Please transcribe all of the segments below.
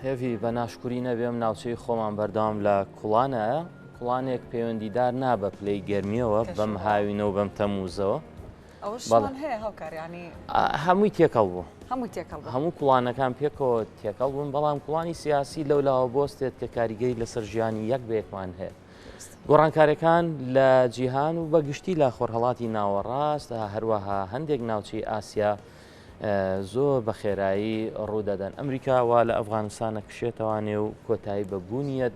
هێوی بە ناشکوری نەبێم ناوچەی خۆمان بەردەوام لە کوڵانایە کوڵانێک پەیوەندیدار نابە پلەی گەرمیەوە بەم هاوینەوە بەم تەموزەوە ئەوشمان هەیە هاوکاریانی هەمووی تێکەڵ بوو هەموو کوڵانەکان پێکەوە تێکەڵ بوون بەڵام کوڵانی سیاسی لەولاوە بۆستێت کە کاریگەری لەسەر ژیانی یەک بەیەکمان هەیە گۆڕانکاریەکان لە جیهان و بەگشتی لە خۆرهەڵاتی ناوەڕاست هەروەها هەندێک ناوچەی ئاسیا زۆر بە خێرایی ڕوودەدەن ئەمریکاوا لە ئەفغانستانە کشێتەوانێ و کۆتایی بەبوونیەت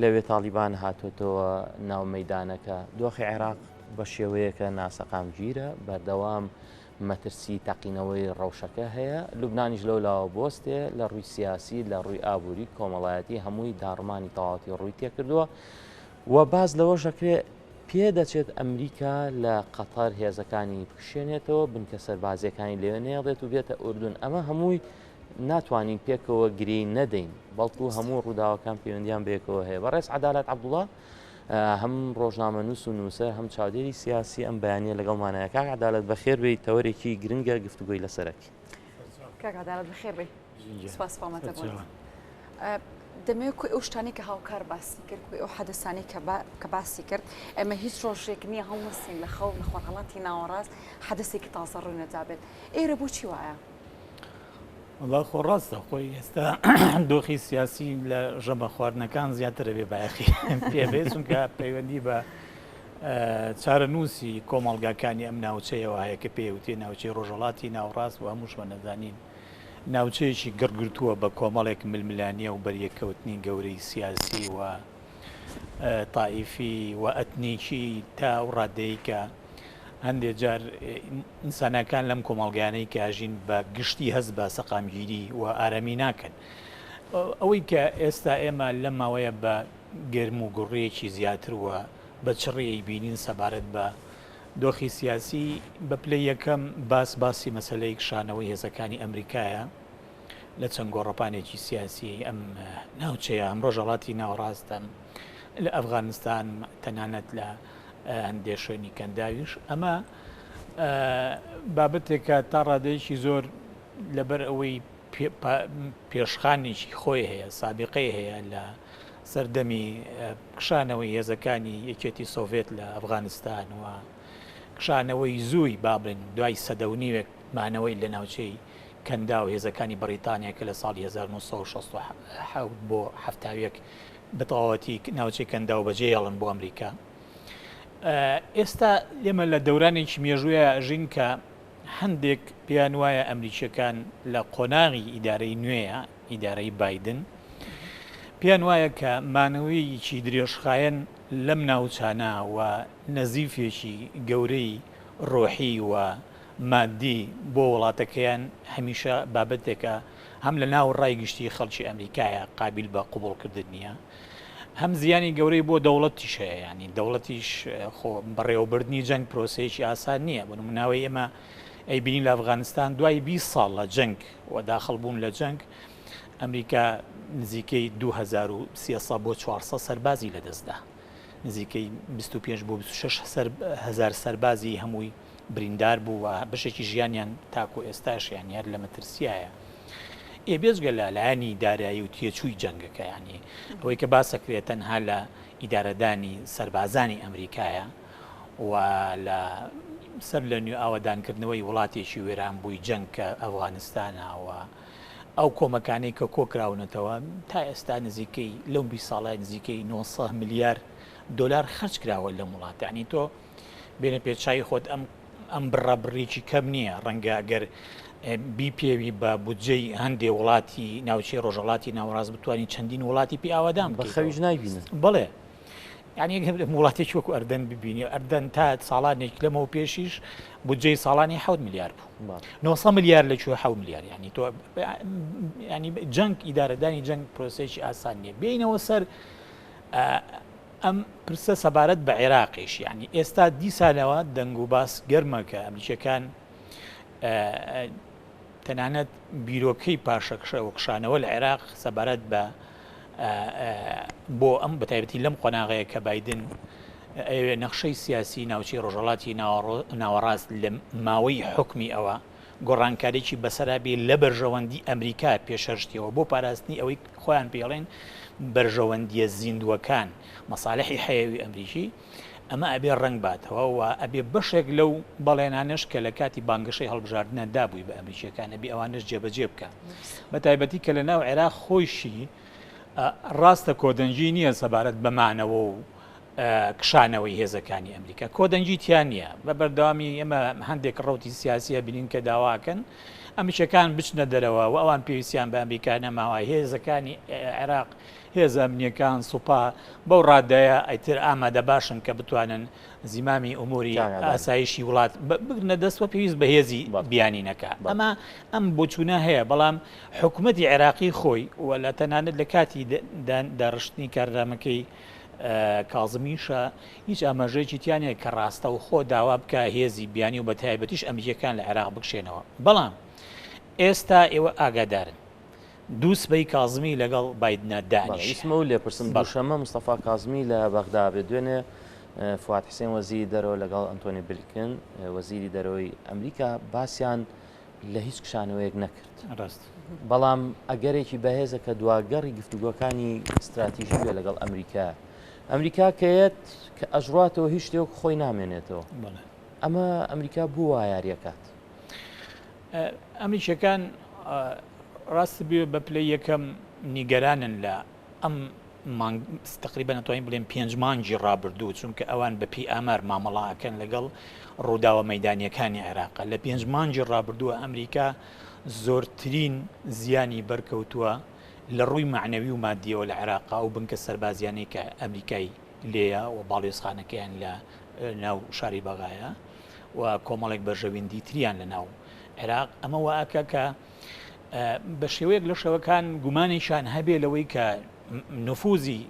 لەوێ تاڵیبان هاتوۆتەوە ناو مەیدانەکە دۆخی عێراق بە شێوەیەکە ناسەقامگیرە بەردەوام مەترسی تەقینەوەی ڕەوشەکە هەیە لوبنانیش لەولاوە بۆستێ لە ڕووی سیاسی لە ڕووی ئابووری کۆمەڵایەتی هەمووی داڕمانی تەواوەتی ڕووی تێکردووە و باز لەوە ژەکرێ پێدەچێت ئەمریکا لە قەتەر هێزەکانی بکشێنێتەوە بنکە سەربازیەکانی لێوێ نێڵێت و بێتە ئوردون ئەمە هەمووی ناتوانین پێکەوە گرێی نەدەین بەڵکو هەموو ڕووداوەکان پەیوەندیان بێکەوە هەیە بەڕێز عەدالەت عەبدوڵڵا هەم ڕۆژنامە نووس و نووسەر هەم چاودێری سیاسی ئەم بەیانیە لەگەڵمانەیە کاک عەدالەت بەخێر بێی تەوەرێکی گرنگە گفتوگۆی لەسەرەکی کاک عەدالەت بەخێر بێی سپاس فامەتە بۆ دەمەوێت کوی ئەو شتانی کە هاوکار باسی کرد کوی ئەو حەدەسانی کە باسی کرد ئەمە هیچ ڕۆژێک نییە هەمووسین لە خەو لە خۆرهەڵاتی ناوەڕاست حەدەسێکی تازە ڕووی نەدابێت ئێرە بۆچی وایە؟ والله خۆ ڕاستە خۆی ئێستا دۆخی سیاسی لە ژەمە خواردنەکان زیاترە بێ بایەخی پێبێت چونکە پەیوەندی بە چارەنووسی کۆمەڵگاکانی ئەم ناوچەیەوە هەیە کە پێوتێ ناوچەی ڕۆژهەڵاتی ناوڕاست و هەمووشمە نەزانین ناوچەیەکی گەڕگرتووە بە کۆمەڵێک ململانیە و بەریەکەوتنی گەورەی سیاسی و تائیفی و ئەتنیکی تا و ڕادەیەکە هەندێک جار ئینسانەکان لەم کۆمەڵگانەی کاژین بە گشتی هەست بە سەقامگیری و ئارامی ناکەن ئەوەی کە ئێستا ئێمە لەم ماوەیە بە گەرم و گوڕەیەکی زیاترەوە بە چڕێی بینین سەبارەت بە دۆخی سیاسی بە پلەی یەکەم باسی مەسەلەی کشانەوەی هێزەکانی ئەمریکایە لە چەند گۆڕەپانێکی سیاسی ئەم ناوچەیە ئەم ڕۆژهەڵاتی ناوەڕاستە لە ئەفغانستان تەنانەت لە هەندێک شوێنی کەنداویش ئەمە بابەتێکە تا ڕادەیەکی زۆر لەبەر ئەوەی پێشخانێکی خۆی هەیە سابقەی هەیە لە سەردەمی کشانەوەی هێزەکانی یەکێتی سۆڤێت لە ئەفغانستان و کشانەوەی زووی بابن دوای سەدەونیوێک مانەوەی لە ناوچەی کەندا و هێزەکانی بەریتانیا کە لە ساڵی 1960 بۆ هەفتاوێک بەتەواوەتی ناوچەی کەندا و بەجێهێڵن بۆ ئەمریکا ئێستا لێمە لە دەورانێکی مێژوویە ژین کە هەندێک پیان وایە ئەمریکیەکان لە قۆناغی ئیدارەی نوێیە ئیدارەی بایدن پیان وایە کە مانەوەیەکی درێژخایەن لەم ناوچانە و نەزیفێکی گەورەی ڕۆحی و مادی بۆ وڵاتەکەیان هەمیشە بابەتێکە هەم لە ناو ڕای گشتی خەڵکی ئەمریکایە قابل بە قوبوڵکردن نییە هەم زیانی گەورەی بۆ دەوڵەتیش هەیە ینی دەوڵەتیش خۆ بەڕێوەبردننی جەنگ پرۆسەیەکی ئاسان نییە بۆ نموناوەی ئێمە ئەیبینی لە ئەفغانستان دوای 20 ساڵ لە جەنگ و داخەڵبوون لە جەنگ ئەمریکا نزیکەی 2300 بۆ 400 سەربازی لەدەستدا نزیکەی 25 بۆ 26,000 سەربازی هەمووی بریندار بوو و بەشێکی ژیانیان تاکو ئێستاشیان یار لە مەترسیایە بێزگە لە لایەنی دارایی و تێچووی جەنگەکە ینی ئەوەی کە باسەکرێت تەنها لە ئیدارەدانی سەربازانی ئەمریکایە و لە سەر لە نوێ ئاوەدانکردنەوەی وڵاتێکی وێران بووی جەنگ کە ئەفغانستانەوە ئەو کۆمەکانەی کە کۆکراونەتەوە تا ئێستا نزیکەی لەو 20 ساڵای نزیکەی 900 میلیارد دلار خرج کراوە لە وڵات ینی تۆ بێنە پێچای خۆت ئەم بڕابڕێکی کەم نییە ڕەنگە ئەگەر بیپێوی بە بودجەی هەندێک وڵاتی ناوچەی ڕۆژهەڵاتی ناوەڕاست بتوانین چەندین وڵاتی پێ ئاوادان بە خەویش نایبینن بڵێ یعنی وڵاتێکی وەکو ئەردەن ببینی ئەردەن تا ساڵانێک لەمەوە پێشیش بودجەی ساڵانی 7 میلیارد بوو 900 میلیارد لەکوێ 7 میلیارد ینی تۆ ینی جەنگ ئیدارەدانی جەنگ پرۆسەیەکی ئاسان نییە بینەوە سەر ئەم پرسە سەبارەت بە عێراقیش ینی ئێستا دیسانەوە دەنگ و باس گەرمەکە ئەمریکیەکان تەنانەت بیرۆکەی پاشەکشەوە کشانەوە لە عێراق سەبارەت بە بۆ ئەم بەتایبەتی لەم قۆناغەیە کە بایدن نەخشەی سیاسی ناوچەی ڕۆژهەڵاتی ناوەڕاست لە ماوەی حکمی ئەوە گۆڕانکاریی بەسەرابێ لە بەرژەوەندی ئەمریکا پێشەرشتیەوە بۆ پاراستنی ئەوەی خۆیان پێڵێن بەرژەوەندیە زیندوەکان مەساڵحی حەیەوی ئەمریکی ئەمە ئەبێ ڕنگ باتەوە و ئەبێ بەشێک لەو بەڵێنانش کە لە کاتی بانگەشەی هەڵبژاردنە دابووی بە ئەمریکیەکان ئەبێ ئەوانش جێبەجێ بکە بە تایبەتی کە لە ناو عێراق خۆیشی ڕاستە کۆدەنجی نییە سەبارەت بەمانەوە و کشانەوەی هێزەکانی ئەمریکا کۆدەنجی تیان نییە بە بەردەوامی ئێمە هەندێک ڕوتی سیاسیە بینین کە داواکەن ئەمیشەکان بچنە دەرەوە و ئەوان پێویستیان بە ئەمریکا نەماوە هێزەکانی عێراق هێزە ئەمنیەکان سوپا بەو ڕادایە ئەیتر ئامادە باشن کە بتوانن زیمامی ئوموری ئاسایشی وڵات بگرنە دەستوە پێویست بە هێزی بیانینەکە ئەمە ئەم بۆچوونە هەیە بەڵام حکوومەتی عێراقی خۆی و لە تەنانەت لە کاتی داڕشتنی کاردامەکەی کازمیشە هیچ ئاماژەیەکی تیانەیە کە ڕاستە و خۆ داوا بکە هێزی بیانی و بە تایبەتیش ئەمریکیەکان لە عێراق بکشێنەوە بەڵام ئێستا ئێوە ئاگادارن دووسبەی کازمی لەگەڵ بایدنە دانیشمە و لێپرسم بەشەمە مستەفا کازمی لە بەغدا بێ دوێنێ فواد حسێن وەزیری دەرەوە لەگەڵ ئەنتۆنی بلکن وەزیری دەرەوەی ئەمریکا باسییان لە هیچ کشانەوەیەک نەکرد ڕاست بەڵام ئەگەرێکی بەهێزە کە دواگەڕی گفتوگۆکانی استراتیژی بێ لەگەڵ ئەمریکا کەیت کە ئەژڕاتەوە هیچ شتێک خۆی نامێنێتەوە ئەمە ئەمریکا بووە یاریەکات ئەمریکیەکان ڕاست بێ بە پلەی یەکەم نیگەرانن لە ئەم تقریبا نتوانین بڵێن 5 مانگی ڕابردوو چونکە ئەوان بە پێی ئامار مامەڵاکەن لەگەڵ ڕووداوە مەیدانیەکانی عێراق لە 5 مانگی ڕابردووە ئەمریکا زۆرترین زیانی بەرکەوتووە لە ڕووی معنەوی و مادیەوە لە عێراق و بنکە سەربازیانەی کە ئەمریکای لێیە و باڵێزخانەکەیان لە ناو شاری بەغایە و کۆمەڵێک بەرژەویندی تریان لە ناو عێراق ئەمە وەکە کە بە شێوەیەک لە شەوەکان گومانیشان هەبێ لەوەی کە نفوزی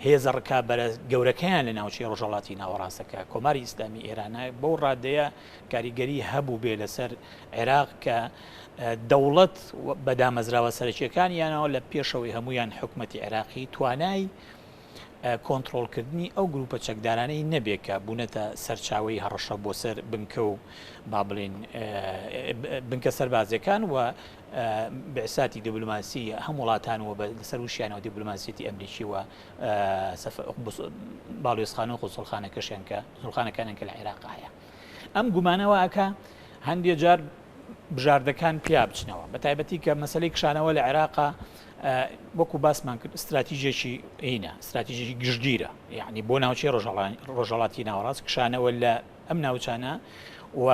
هێزە ڕکابەرە گەورەکەیان لە ناوچەی ڕۆژهەڵاتی ناوەڕاستەکە کۆماری ئیسلامی ئێرانە بەو ڕادەیە کاریگەری هەبوو بێ لەسەر عێراق کە دەوڵەت بەدامەزراوە سەرکیەکانیانەوە لە پێشەوەی هەمویان حکومەتی عێراقی توانای کۆنتترۆلکردنی ئەو گروپە چەکدارانەی نەبێکە بوونەتە سەرچاوی هەڕەشە بۆ سەر بنکە و با بڵێن بنکە سەربازەکان و بەعساتی دیبلۆماسی هەم وڵاتان و لەسەر وشیانەوە دیبلۆماسیەتی ئەمریکی و باڵێزخانە و قوسڵخانەکەشیان کە زڵخانەکانیان کە لە عێراق هەیە ئەم گومانەوە ئەکە هەندێک جار بژاردەکان پیا بچنەوە بە تایبەتی کە مەسلەی کشانەوە لە عێراقا وەکو باسمان کرد استراتیژێکی هینە استراتیژێکی گشتگیرە یعنی بۆ ناوچەی ڕۆژهەڵاتی ناوەڕاست کشانەوە لە ئەم ناوچانە و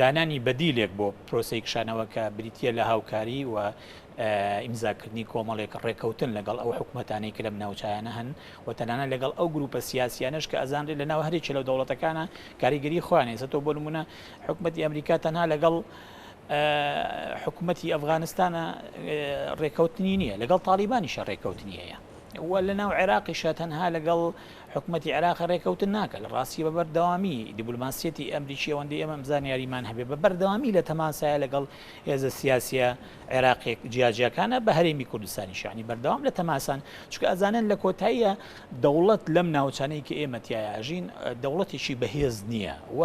دانانی بەدیلێک بۆ پرۆسی کشانەوە کە بریتە لە هاوکاری و ئیمزاکردنی کۆمەڵێک ڕێکەوتن لەگەڵ ئەو حکومەتانەی کە لەم ناوچایانە هەن و تەنانە لەگەڵ ئەو گروپە سیاسیانش کە ئەزانرێت لە ناو هەرێکی لەو دەوڵەتەکانە کاریگەری خۆیان ێستا تۆ بۆ نمونە حکومەتی ئەمریکا تەنها لەگەڵ حکوومەتی ئەفغانستانە ڕێکەوتنی نییە لەگەڵ تالیبانیشە ڕێکەوتنی هەیە و لە ناو عێراقیشە تەنها لەگەڵ حکوومەتی عێراق ڕێکەوتن ناکە لە ڕاستی بە بەردەوامی دیبلۆماسیەتی ئەمریکی ئەوەندەی ئێمە زانیاریمان هەبێ بە بەردەوامی لە تەماسایە لەگەڵ هێزە سیاسیە عێراقێک جیاجیەکانە بە هەرێمی کوردستانی شانی بەردەوام لە تەماسان چونکە ئەزانن لە کۆتاییە دەوڵەت لەم ناوچانەی کە ئێمە تایاژین دەوڵەتێکی بەهێز نییە و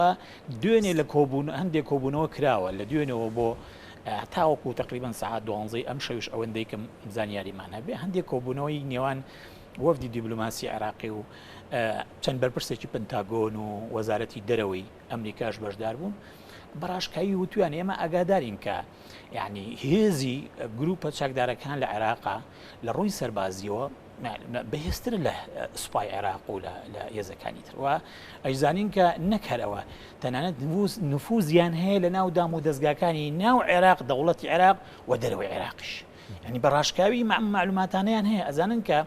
دوێنێ لە کۆبوون هەندێک کۆبوونەوە کراوە لە دوێنەوە بۆ تاوەکو تقریبان ساعات 12 ئەم شەویش ئەوەندەی کە زانیاریمان هەبێ هەندێک کۆبوونەوەی نێوان وەفدی دیبلۆماسی عێراقی و چەند بەرپرسێکی پنتاگۆن و وەزارەتی دەرەوەی ئەمریکاش بەشدار بوون بەڕاشکایی وتویان ئێمە ئاگادارین کە یعنی هێزی گروپە چاکدارەکان لە عێراقا لە ڕووی سەربازیەوە بەهێزتر لە سوپای عێراق و لە هێزەکانی تر و ئەیزانین کە نەکەرەوە تەنانەت نفوزیان هەیە لە ناو دام و دەستگاکانی ناو عێراق دەوڵەتی عێراق و دەرەوەی عێراقیش ینی بەڕاشکاوی معلوماتانیان هەیە ئەزانن کە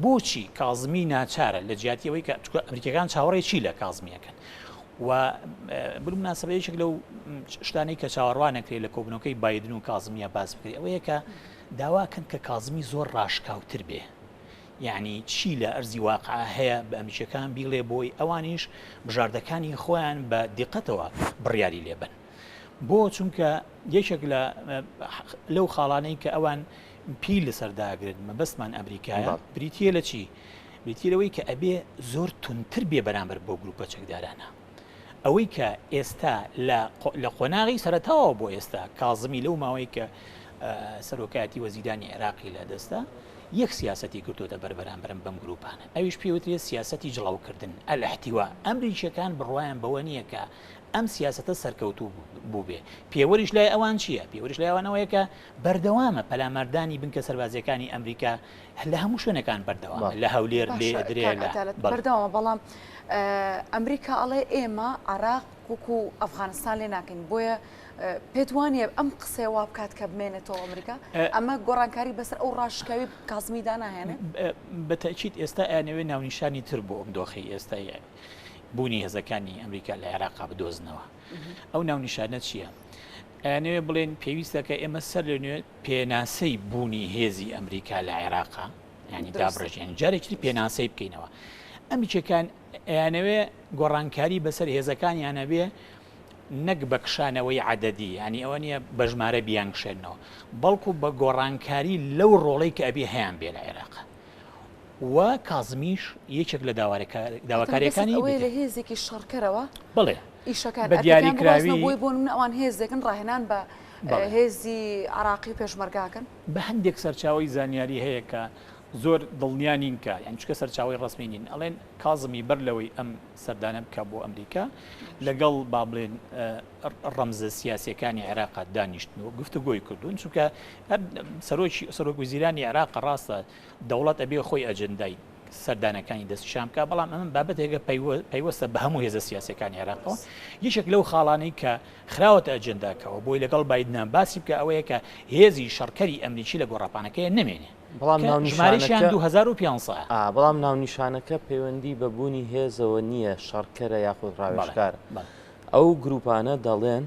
بۆچی کازمی ناچارە لە جیاتیەوەی کە ئەمریکەکان چاوەڕێکی لە کازمیەکەن و بڵ مناسبەیەشێک لەو شتانەی کە چاوەڕوان نەکرێت لە کۆبنەوەکەی بایدن و کازمیە باس بکرێت ئەوەیە کە داواکەن کە کازمی زۆر ڕاشکاوتر بێ یعنی چی لە ئەرزی واقع هەیە بە ئەمریکەکان بیڵێ بۆی ئەوانیش بژاردەکانی خۆیان بە دیقەتەوە بڕیاری لێبن بۆ چونکە یەکێک لەو خاڵانەی کە ئەوان پی لەسەرداگرن مەبەستمان ئەمریکایە بریتە لە چی؟ بریتیلەوەی کە ئەبێ زۆر تونتر بێ بەرامبەر بۆ گروپە چەکدارانە ئەوەی کە ئێستا لە قۆناغی سەرەتاوە بۆ ئێستا کازمی لەو ماوەی کە سەرۆکایەتی وەزیرانی عێراقی لە دەستا یەک سیاسەتی کردوتە بەربەرامبەرم بەم گروپانە ئەویش پێوترێت سیاسەتی جڵاوکردن ئەلەحتیوا ئەمریکیەکان بڕوایان بەوە نییە کە ئەم سیاسەتە سەرکەوتوو بوو بێ پێوەریش لای ئەوان چییە؟ پێوەریش لای ئەوانەوەیە کە بەردەوامە پەلامەردانی بنکە سەربازیەکانی ئەمریکا لە هەموو شوێنەکان بەردەوامە لە هەولێر لێ درێ بەردەوامە بەڵام ئەمریکا ئەڵێ ئێمە عراق وەکو ئەفغانستان لێ ناکەین بۆیە پێت وانە ئەم قسەی وا بکات کە بمێنێتەوە ئەمریکا ئەمە گۆڕانکاری بەسەر ئەو ڕاشکاوی کازمیدا ناهێنێ بەتەکیید ئێستا ئەیانەوێ ناونیشانی تر بۆ ئەم دۆخی ئێستای بوونی هێزەکانی ئەمریکا لە عێراقا بدۆزنەوە ئەو ناونیشانە چییە؟ ئەیانەوێ بڵێن پێویستەکە ئێمە سەر لەنوێ پێناسەی بوونی هێزی ئەمریکا لە عێراقا ینی دابڕژێن جارێکی پێناسەی بکەینەوە ئەمریکیەکان ئەیانەوێ گۆڕانکاری بەسەر هێزەکانیانە بێ نەک بە کشانەوەی عەدەدی ینی ئەوە نیە بە ژمارە بیانکشێنەوە بەڵکو بە گۆڕانکاری لەو ڕۆڵەی کە ئەبێ هەیان بێ لە عێراق و کازمیش یەکێک لە داواکاریەکانی لە هێزێکی شەڕکەرەوە بڵێ ئیشەکان بە دیاریکراوی بۆی بۆ ئەوان هێزێکن ڕاهێنان بە هێزی عراقی و پێشمەرگاکەن بە هەندێک سەرچاوی زانیاری هەیە کە زۆر دڵنیانین کە یان چکە سەرچاوی ڕستمی نین ئەڵێن کازمی بەر لەوەی ئەم سەردانە بکە بۆ ئەمریکا لەگەڵ با بڵێن ڕەمزە سیاسیەکانی عێراقا دانیشتنەوە گفتوگۆی کردوون چونکە سەرۆک وزیرانی عێراق ڕاستە دەوڵەت ئەبێ خۆی ئەجندای سەردانەکانی دەست شامکە بەڵام ئەمە بابەتێکە پەیوەستە بە هەموو هێزە سیاسەکانی عێراقەوە یەکێک لەو خاڵانەی کە خراوەتە ئەجنداکەەوە بۆی لەگەڵ بایدنان باسی بکە ئەوەیە کە هێزی شەڕکەری ئەمریکی لە گۆڕاپانەکەیە نەمێنێ بەڵام ناونیشانەکە 2500 بەڵام ناونیشانەکە پەیوەندی بە بوونی هێزەوە نییە شەڕکەرە یاخود ڕاوێژکارە ئەو گروپانە دەڵێن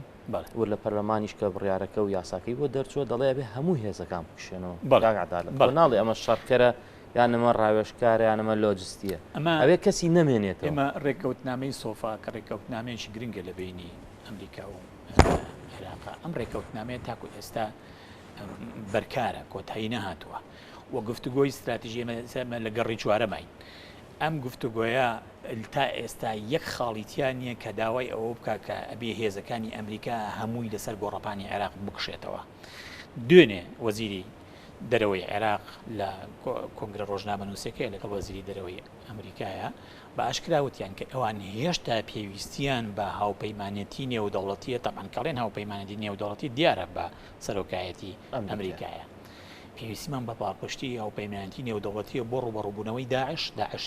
و لە پەرلەمانیش کە بڕیارەکە و یاساکەی بۆ دەرچووە دەڵێ بێ هەموو هێزەکان بکشێنەوە ناڵێ ئەمە شەڕکەرە یان ئەمە ڕاوێژکارە یان ئەمە لۆجستیە ئەوێ کەسی نەمێنێت ئێمە ڕێککەوتنامەی سۆفا کە ڕێککەوتنامێکی گرنگە لە بینی ئەمریکا و عێراقا ئەم ڕێککەوتنامەیە تاکو ئێستا بەرکارە کۆتایی نەهاتووە وە گفتوگۆی استراتیژی ئێمە لە گەڕی چوارەماین ئەم گفتوگۆیە تا ئێستا یەک خاڵیتیان نییە کە داوای ئەوە بکە کە ئەبێ هێزەکانی ئەمریکا هەمووی لەسەر گۆڕەپانی عێراق بکشێتەوە دوێنێ وەزیری دەرەوەی عێراق لە کۆنگرە ڕۆژنامە نووسەکەی لەگەڵ وەزیری دەرەوەی ئەمریکایە بە ئاشکراوتیان کە ئەوان هێشتا پێویستیان بە هاوپەیمانەتی نێودەوڵەتیە تەمان کەڵێن هاوپەیمانەتی نێودەوڵەتی دیارە بە سەرۆکایەتی ئەمریکایە پێویستیمان بە پاڵپشتی هاوپەیمانەتی نێودەوڵەتیە بۆ ڕوبەڕووبوونەوەی داعش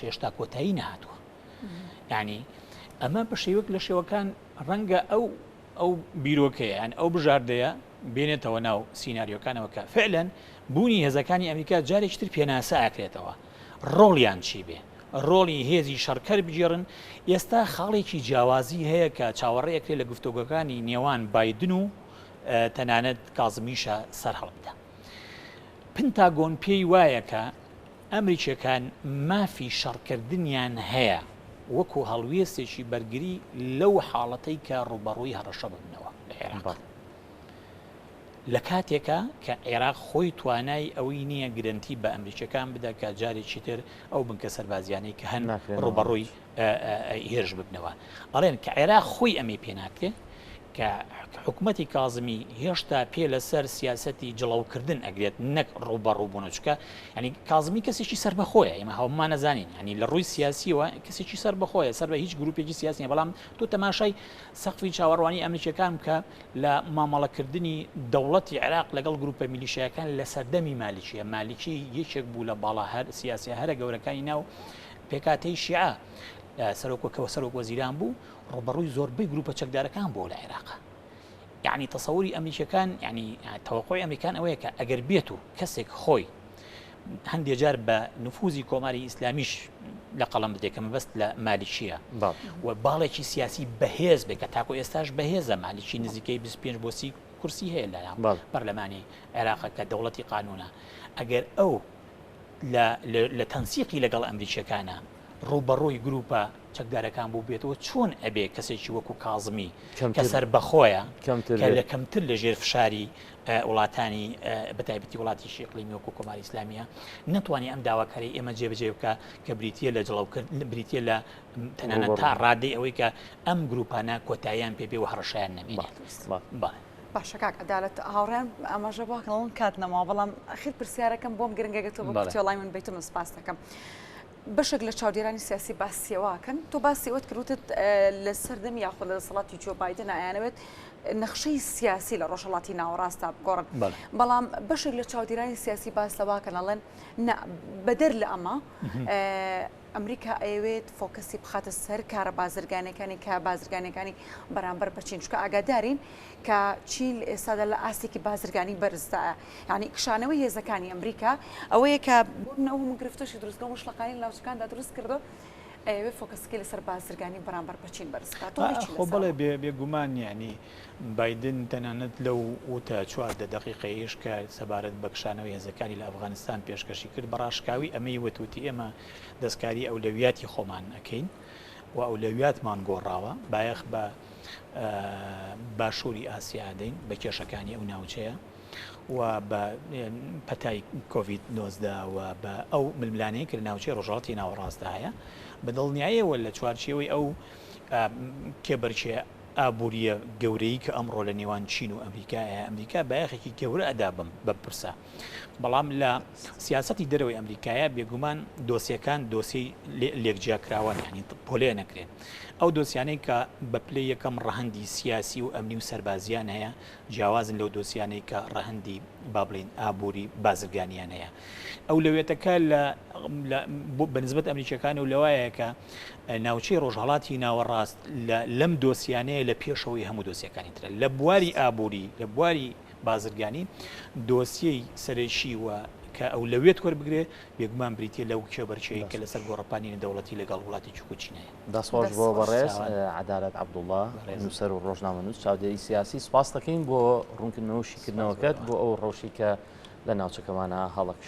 هێشتا کۆتایی نەهاتووە یعنی ئەمە بە شێوەک لە شێوەکان ڕەنگە ئەو بیرۆکەیە یان ئەو بژاردەیە بێنێتەوە ناو سیناریۆکانەوە کە فعلەن بوونی هێزەکانی ئەمریکا جارێکتر پێناسە ئاکرێتەوە ڕۆڵیان چی بێ ڕۆڵی هێزی شەڕکەر بگێڕن ئێستا خاڵێکی جیاوازی هەیە کە چاوەڕێیەکرێت لە گفتوگەکانی نێوان بایدن و تەنانەت کازمیشە سەر هەڵبدا پنتاگۆن پێی وایە کە ئەمریکیەکان مافی شەڕکردنیان هەیە وەکو هەڵوێستێکی بەرگری لەو حاڵەتەی کە ڕوبەڕووی هەڕەشە ببنەوە لە عێراق لە کاتێکە کە عێراق خۆی توانای ئەوەی نییە گرنتی بە ئەمریکیەکان بدە کە جارێکی تر ئەو بنکە سەربازیانەی کە هەن ڕوبەڕووی هێرش ببنەوە ئەڵێن کە عێراق خۆی ئەمەی پێناکرێ کە حکوومەتی کازمی هێشتا پێ لەسەر سیاسەتی جڵاوکردن ئەگرێت نەک ڕوبەڕووبوونەچکە ینی کازمی کەسێکی سەر بەخۆیە ئێمە هەومان نەزانین ینی لە ڕووی سیاسیەوە کەسێکی سەر بەخۆیە سەر بە هیچ گروپێکی سیاسی بەڵام تۆ تەماشای سەقفی چاوەڕوانی ئەمریکیەکان کە لە مامەڵەکردنی دەوڵەتی عێراق لەگەڵ گروپە میلیشیەکان لە سەردەمی مالیکیە مالیکی یەکێک بوو لە باڵا هەر سیاسی هەرە گەورەکانی ناو پێکاتەی شیعە سەرۆکەوە سەرۆک وەزیران بوو ڕوبەڕووی زۆربەی گروپە چەکدارەکان بۆ لە عێراق یعنی تەسەووری ئەمریکیەکان ینی تەوەقعی ئەمریکان ئەوەیە کە ئەگەر بێت و کەسێک خۆی هەندێک جار بە نفوزی کۆماری ئیسلامیش لە قەڵم بدێت کە مەبەست لە مالیکیە و باڵێکی سیاسی بەهێز بێت کە تاکو ئێستاش بەهێزە مالیکی نزیکەی 25 بۆ 30 کورسی هەیە لە پەرلەمانی عێراق کە دەوڵەتی قانونە ئەگەر ئەو لە تەنسیقی لەگەڵ ئەمریکیەکانە ڕوبەڕۆی گروپە چەکدارەکان بوو بێتەوە چۆن ئەبێ کەسێکی وەکو کازمی کەمتر- کە سەر بەخۆیە کەمتر کە بێت. لە کەمتر لە ژێر فشاری وڵاتانی بەتایبەتی وڵاتی شێقلیمی وەکو کۆماری ئیسلامیە ناتوانانی ئەم داواکاری ئێمە جێبەجێ بکە کە بریتە لە جڵاوکرد بریتە لە تەنانەت تا ڕادەی ئەوەی کە ئەم گروپانە کۆتاییان پێبێ و هەڕەشیان نەمێنێت. باشە کاک عەدالەت هاوڕێن ئەمەژە باکەڵن کات نەماوە بەڵام ئەخیر پرسیارەکەم بۆم گرنگەگەتەوە بە کتێڵای من بیتم سپاس دەکەم. بەشێک لە چاودێرانی سیاسی باسیەوەکەن تۆ باسیەوەت کردوتت لە سەردەمی یاخۆ لە دەسەڵاتی جۆ بایدن ئایانەوێت نەخشەی سیاسی لە ڕۆژهەڵاتی ناوەڕاستە بگۆڕن بەڵام بەشێک لە چاودێرانی سیاسی باس لەواکەن ئەڵێن بەدەر لە ئەمە ئەمریکا ئەوێت فۆکەسی بخاتە سەر کارە بازرگانەکانی کە بازرگانەکانی بەرامبەر بە چین چکە ئاگادارین کە چین ئێستادا لە ئاستێکی بازرگانی بەرزدایە یعنی کشانەوەی هێزەکانی ئەمریکا ئەوەیە کە بوونەوە گرفتۆشی دروستکە و مشتەقانی لاوچەکاندا دروست کردو ئەوێ فۆکەسکی لەسەر بازرگانی بەرامبەر بە چین بەرزدا خۆ بڵێ بێگومان یعنی بایدن تەنانەت لەو وتە 14 دقیقەیەش کە سەبارەت بە کشانەوەی هێزەکانی لە ئەفغانستان پێشکەشی کرد بەڕاشکاوی ئەمەی وتوتی ئێمە دەستکاری ئەولەویاتی خۆمان ئەەکەین و ئەولەویاتمان گۆڕاوە بایەخ بە باشووری ئاسیادەین بە کێشەکانی ئەو ناوچەیە و بە پەتای کۆڤید 19 و بە ئەو ململانەیە کرد ناوچەی ڕۆژهەڵاتی ناوەڕاستدا هەیە بەدڵنیاییەوە لە چوارچێەوەی ئەو کێبەرچێ ئابوووریە گەورەی کە ئەمڕۆ لە نێوان چین و ئەمریکایە ئەمریکا بایەخێکی گەورە ئەدا بپرسە بەڵام لە سیاسەتی دەرەوەی ئەمریکایە بێگومان دۆسیەکان دۆسی لێکجیاکراوە ینی پۆلێ نەکرێن ئەو دۆسیانەی کە بە پلەی یەکەم ڕەهەندی سیاسی و ئەمنی و سەربازیان هەیە جیاوازن لەو دۆسیانەی کە ڕەهەندی با بڵین ئابووری بازرگانیان هەیە ئەو لەوێتەکە بەنسبەت ئەمریکەکان و لەوایە کە ناوچەی ڕۆژهەڵاتی ناوەڕاست لەم دۆسیانەیە لە پێشەوەی هەموو دۆسیەکانی ترە لە بواری ئابووری لە بواری بازرگانی دۆسیەی سەرێکی وە کە ئەو لەوێت وەربگرێ بێگومان بریتە لەو کێبەرچەیە کە لەسەر گۆڕەپانی دەوڵەتی لەگەڵ وڵاتی چینەیە دەسپاش بۆ بەڕێز عەدالەت عەبدوڵڵا نووسەر و ڕۆژنامەنووس چاودێری سیاسی سپاس دەکەین بۆ ڕوونکردنەوە و شیکردنەوەکەت بۆ ئەو ڕۆژی کە لە ناوچەکەمانە هەڵەکشان